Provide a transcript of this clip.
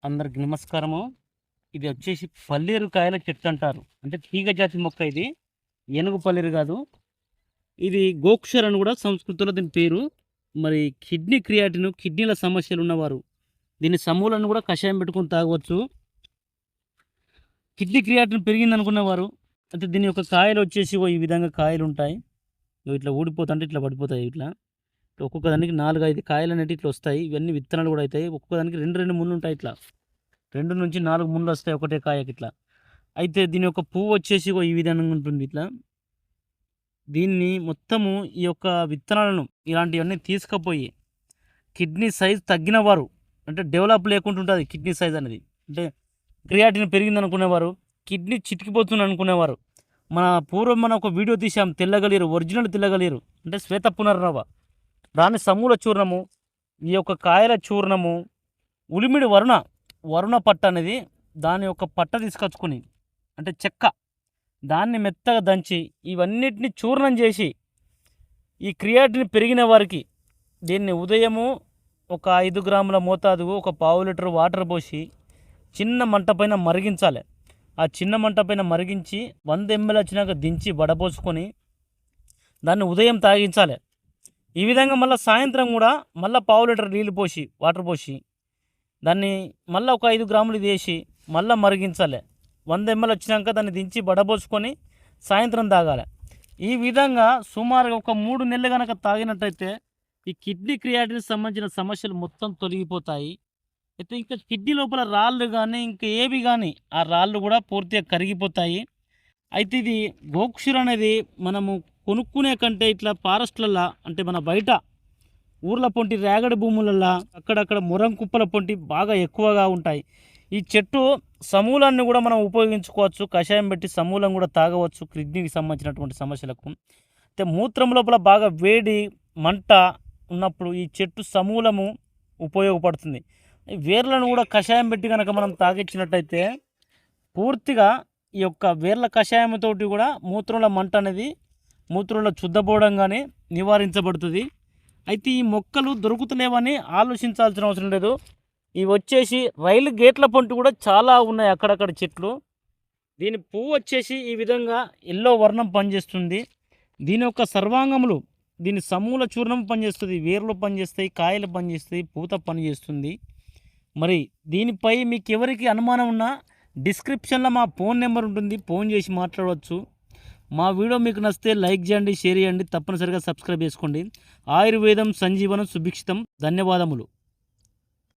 అందరికి నమస్కారము. ఇది వచ్చేసి పల్లేరు కాయల చెట్టు అంటారు. అంటే తీగ జాతి మొక్క ఇది. ఏనుగు పల్లేరు కాదు. ఇది గోక్షర్ అని కూడా సంస్కృతంలో దీని పేరు. మరి కిడ్నీల సమస్యలు ఉన్నవారు దీని సమూలను కూడా కషాయం పెట్టుకొని తాగవచ్చు. కిడ్నీ క్రియాటిన్ పెరిగింది అనుకున్నవారు అయితే దీని యొక్క కాయలు వచ్చేసి ఈ విధంగా కాయలు ఉంటాయి. ఇట్లా ఊడిపోతుంటే ఇట్లా పడిపోతాయి. ఇట్లా ఒక్కొక్క దానికి 4-5 కాయలు అనేవి ఇట్లా వస్తాయి. ఇవన్నీ విత్తనాలు కూడా అవుతాయి. ఒక్కొక్క దానికి 2 ముళ్ళు ఉంటాయి. ఇట్లా 2 నుంచి 4 ముళ్ళు వస్తాయి ఒకటే కాయకి ఇట్లా. అయితే దీని యొక్క పువ్వు వచ్చేసి ఈ విధంగా ఉంటుంది. ఇట్లా దీన్ని మొత్తము ఈ యొక్క విత్తనాలను ఇలాంటివన్నీ తీసుకుపోయి కిడ్నీ సైజ్ తగ్గిన వారు, అంటే డెవలప్ లేకుండా ఉంటుంది కిడ్నీ సైజ్ అనేది, అంటే క్రియాటిన్ పెరిగింది అనుకునేవారు, కిడ్నీ చితికిపోతుంది అనుకునేవారు. పూర్వం ఒక వీడియో తీసాం, తెల్లగలీరు, ఒరిజినల్ తెల్లగలీరు అంటే శ్వేత పునర్నవ, దాని సమూల చూర్ణము, ఈ యొక్క కాయల చూర్ణము, ఉలిమిడి వరుణ పట్ట అనేది, దాని యొక్క పట్ట తీసుకొచ్చుకొని అంటే చెక్క, దాన్ని మెత్తగా దంచి ఇవన్నిటిని చూర్ణం చేసి ఈ క్రియాటిన్ పెరిగిన వారికి దీన్ని ఉదయము ఒక 5 గ్రాముల మోతాదు ఒక పావు లీటర్ వాటర్ పోసి చిన్న మంట పైన మరిగించాలి. ఆ చిన్న మంట పైన మరిగించి 100 ml వచ్చినాక దించి వడపోసుకొని దాన్ని ఉదయం తాగించాలి. ఈ విధంగా మళ్ళీ సాయంత్రం కూడా మళ్ళీ పావు లీటర్ నీళ్ళు పోసి వాటర్ పోసి దాన్ని మళ్ళీ ఒక 5 గ్రాములు ఇది వేసి మళ్ళీ మరిగించాలి. 100 ml వచ్చినాక దాన్ని దించి వడపోసుకొని సాయంత్రం తాగాలి. ఈ విధంగా సుమారుగా ఒక 3 నెలలు కనుక తాగినట్టయితే ఈ కిడ్నీ క్రియాటిన్ సంబంధించిన సమస్యలు మొత్తం తొలగిపోతాయి. అయితే ఇంకా కిడ్నీ లోపల రాళ్ళు కానీ ఇంకా ఏవి కానీ ఆ రాళ్ళు కూడా పూర్తిగా కరిగిపోతాయి. అయితే ఇది గోక్షుర్ అనేది మనము కొనుక్కునే కంటే ఇట్లా ఫారెస్ట్లల్లో, అంటే మన బయట ఊర్ల పొంటి రేగడి భూములల్లో అక్కడక్కడ మురం కుప్పల పొంటి బాగా ఎక్కువగా ఉంటాయి. ఈ చెట్టు సమూలాన్ని కూడా మనం ఉపయోగించుకోవచ్చు. కషాయం పెట్టి సమూలం కూడా తాగవచ్చు కిడ్నీకి సంబంధించినటువంటి సమస్యలకు. అయితే మూత్రం లోపల బాగా వేడి మంట ఉన్నప్పుడు ఈ చెట్టు సమూలము ఉపయోగపడుతుంది. వేర్లను కూడా కషాయం పెట్టి కనుక మనం తాగించినట్టయితే పూర్తిగా ఈ యొక్క వేర్ల కషాయంతో కూడా మూత్రంలో మంట అనేది, మూత్రంలో చుద్దపోవడం కానీ నివారించబడుతుంది. అయితే ఈ మొక్కలు దొరుకుతలేవని ఆలోచించాల్సిన అవసరం లేదు. ఇవి వచ్చేసి రైలు గేట్ల పొంటి కూడా చాలా ఉన్నాయి అక్కడక్కడ చెట్లు. దీని పువ్వు వచ్చేసి ఈ విధంగా ఎల్లో వర్ణం పనిచేస్తుంది. దీని యొక్క సర్వాంగములు, దీని సమూల చూర్ణం పనిచేస్తుంది, వేర్లు పనిచేస్తాయి, కాయలు పనిచేస్తాయి, పూత పనిచేస్తుంది. మరి దీనిపై మీకు ఎవరికి అనుమానం ఉన్నా డిస్క్రిప్షన్లో మా ఫోన్ నెంబర్ ఉంటుంది, ఫోన్ చేసి మాట్లాడవచ్చు. మా వీడియో మీకు నచ్చితే లైక్ చేయండి, షేర్ చేయండి, తప్పనిసరిగా సబ్స్క్రైబ్ చేసుకోండి. ఆయుర్వేదం సంజీవనం సుభిక్షితం. ధన్యవాదములు.